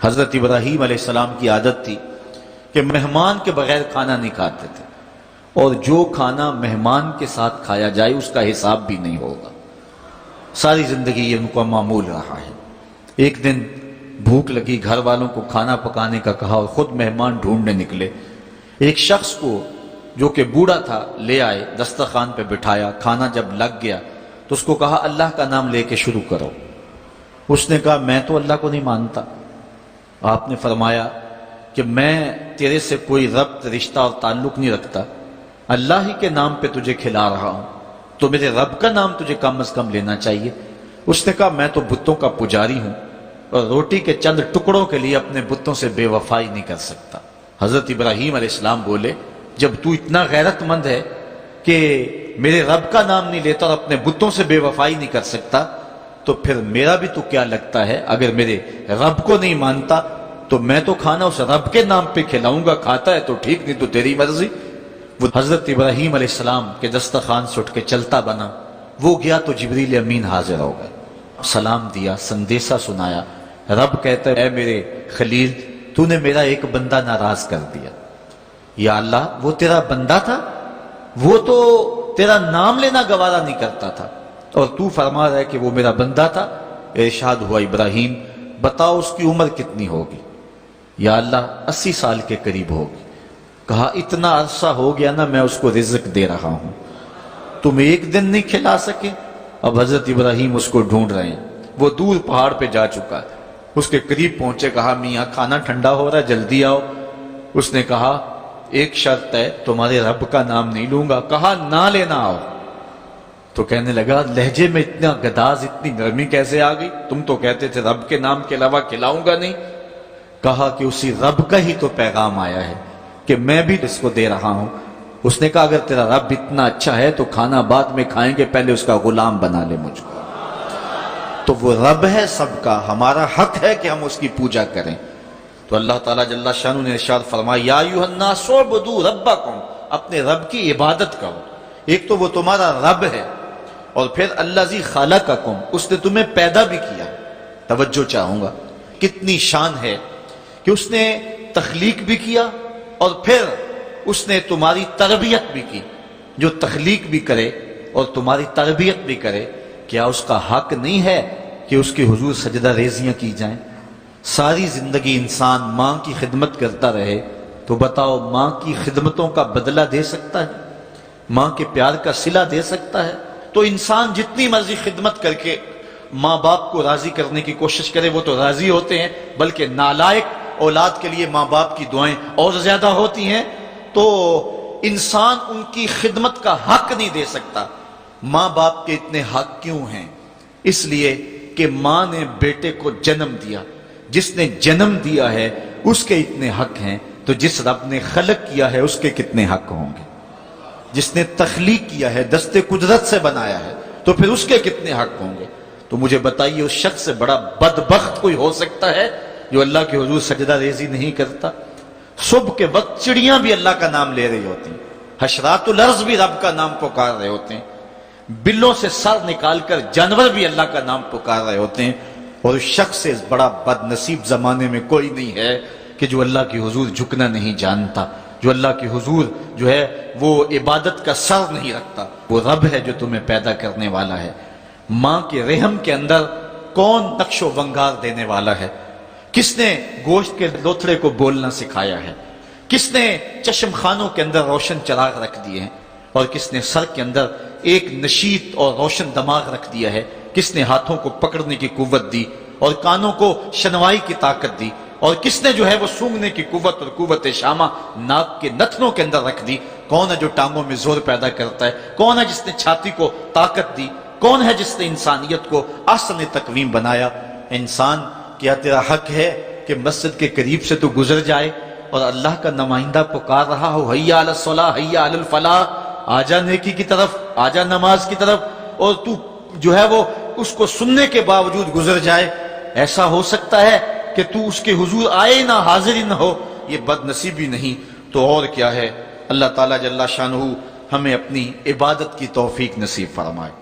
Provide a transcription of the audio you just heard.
حضرت ابراہیم علیہ السلام کی عادت تھی کہ مہمان کے بغیر کھانا نہیں کھاتے تھے، اور جو کھانا مہمان کے ساتھ کھایا جائے اس کا حساب بھی نہیں ہوگا۔ ساری زندگی یہ ان کو معمول رہا ہے۔ ایک دن بھوک لگی، گھر والوں کو کھانا پکانے کا کہا اور خود مہمان ڈھونڈنے نکلے۔ ایک شخص کو جو کہ بوڑھا تھا لے آئے، دسترخوان پہ بٹھایا۔ کھانا جب لگ گیا تو اس کو کہا اللہ کا نام لے کے شروع کرو۔ اس نے کہا میں تو اللہ کو نہیں مانتا۔ آپ نے فرمایا کہ میں تیرے سے کوئی ربط، رشتہ اور تعلق نہیں رکھتا، اللہ ہی کے نام پہ تجھے کھلا رہا ہوں، تو میرے رب کا نام تجھے کم از کم لینا چاہیے۔ اس نے کہا میں تو بتوں کا پجاری ہوں اور روٹی کے چند ٹکڑوں کے لیے اپنے بتوں سے بے وفائی نہیں کر سکتا۔ حضرت ابراہیم علیہ السلام بولے جب تو اتنا غیرت مند ہے کہ میرے رب کا نام نہیں لیتا اور اپنے بتوں سے بے وفائی نہیں کر سکتا، تو پھر میرا بھی تو کیا لگتا ہے، اگر میرے رب کو نہیں مانتا تو میں تو کھانا اس رب کے نام پہ کھلاؤں گا، کھاتا ہے تو ٹھیک نہیں تو تیری مرضی۔ وہ حضرت ابراہیم علیہ السلام کے دسترخوان سے اٹھ کے چلتا بنا، وہ گیا تو جبریل امین حاضر ہو گئے، سلام دیا، سندیسہ سنایا۔ رب کہتا ہے اے میرے خلیل، تو نے میرا ایک بندہ ناراض کر دیا۔ یا اللہ، وہ تیرا بندہ تھا، وہ تو تیرا نام لینا گوارا نہیں کرتا تھا، اور تو فرما رہا ہے کہ وہ میرا بندہ تھا۔ ارشاد ہوا ابراہیم بتاؤ اس کی عمر کتنی ہوگی؟ یا اللہ 80 سال کے قریب ہوگی۔ کہا اتنا عرصہ ہو گیا نا میں اس کو رزق دے رہا ہوں، تم ایک دن نہیں کھلا سکے؟ اب حضرت ابراہیم اس کو ڈھونڈ رہے ہیں، وہ دور پہاڑ پہ جا چکا ہے۔ اس کے قریب پہنچے، کہا میاں کھانا ٹھنڈا ہو رہا ہے جلدی آؤ۔ اس نے کہا ایک شرط ہے، تمہارے رب کا نام نہیں لوں گا۔ کہا نہ لینا آؤ۔ تو کہنے لگا لہجے میں اتنا گداز، اتنی نرمی کیسے آ گئی؟ تم تو کہتے تھے رب کے نام کے علاوہ کھلاؤں گا نہیں۔ کہا کہ اسی رب کا ہی تو پیغام آیا ہے کہ میں بھی اس کو دے رہا ہوں۔ اس نے کہا اگر تیرا رب اتنا اچھا ہے تو کھانا بعد میں کھائیں گے، پہلے اس کا غلام بنا لے مجھ کو۔ تو وہ رب ہے سب کا، ہمارا حق ہے کہ ہم اس کی پوجا کریں۔ تو اللہ تعالیٰ جل شانہ نے ارشاد فرمایا یا ایھا الناس اعبدوا ربکم، اپنے رب کی عبادت کرو۔ ایک تو وہ تمہارا رب ہے، اور پھر الذی خلقکم، اس نے تمہیں پیدا بھی کیا۔ توجہ چاہوں گا کتنی شان ہے کہ اس نے تخلیق بھی کیا اور پھر اس نے تمہاری تربیت بھی کی۔ جو تخلیق بھی کرے اور تمہاری تربیت بھی کرے، کیا اس کا حق نہیں ہے کہ اس کے حضور سجدہ ریزیاں کی جائیں؟ ساری زندگی انسان ماں کی خدمت کرتا رہے تو بتاؤ ماں کی خدمتوں کا بدلہ دے سکتا ہے؟ ماں کے پیار کا صلہ دے سکتا ہے؟ تو انسان جتنی مرضی خدمت کر کے ماں باپ کو راضی کرنے کی کوشش کرے وہ تو راضی ہوتے ہیں، بلکہ نالائق اولاد کے لیے ماں باپ کی دعائیں اور زیادہ ہوتی ہیں۔ تو انسان ان کی خدمت کا حق نہیں دے سکتا۔ ماں باپ کے اتنے حق کیوں ہیں؟ اس لیے کہ ماں نے بیٹے کو جنم دیا، جس نے جنم دیا ہے اس کے اتنے حق ہیں، تو جس رب نے خلق کیا ہے اس کے کتنے حق ہوں گے؟ جس نے تخلیق کیا ہے، دستے قدرت سے بنایا ہے، تو پھر اس کے کتنے حق ہوں گے؟ تو مجھے بتائیے اس شخص سے بڑا بدبخت کوئی ہو سکتا ہے جو اللہ کے حضور سجدہ ریزی نہیں کرتا؟ صبح کے وقت چڑیاں بھی اللہ کا نام لے رہی ہوتی ہیں، حشرات الارض بھی رب کا نام پکار رہے ہوتے ہیں، بلوں سے سر نکال کر جانور بھی اللہ کا نام پکار رہے ہوتے ہیں، اور اس شخص سے بڑا بد نصیب زمانے میں کوئی نہیں ہے کہ جو اللہ کی حضور جھکنا نہیں جانتا، جو اللہ کی حضور جو ہے وہ عبادت کا سر نہیں رکھتا۔ وہ رب ہے جو تمہیں پیدا کرنے والا ہے۔ ماں کے رحم کے اندر کون نقش و ونگار دینے والا ہے؟ کس نے گوشت کے لوتھڑے کو بولنا سکھایا ہے؟ کس نے چشم خانوں کے اندر روشن چراغ رکھ دیے ہیں؟ اور کس نے سر کے اندر ایک نشیط اور روشن دماغ رکھ دیا ہے؟ کس نے ہاتھوں کو پکڑنے کی قوت دی اور کانوں کو شنوائی کی طاقت دی؟ اور کس نے جو ہے وہ سونگھنے کی قوت اور قوت شامہ ناک کے نتنوں کے اندر رکھ دی؟ کون ہے جو ٹانگوں میں زور پیدا کرتا ہے؟ کون ہے جس نے چھاتی کو طاقت دی؟ کون ہے جس نے انسانیت کو احسن تقویم بنایا؟ انسان، کیا تیرا حق ہے کہ مسجد کے قریب سے تو گزر جائے اور اللہ کا نمائندہ پکار رہا ہو حی علی الصلاۃ حی علی الفلاح، آجا نیکی کی طرف، آجا نماز کی طرف، اور تو جو ہے وہ اس کو سننے کے باوجود گزر جائے؟ ایسا ہو سکتا ہے کہ تو اس کے حضور آئے نہ، حاضر ہی نہ ہو؟ یہ بد نصیبی نہیں تو اور کیا ہے؟ اللہ تعالیٰ جل شانہ ہمیں اپنی عبادت کی توفیق نصیب فرمائے۔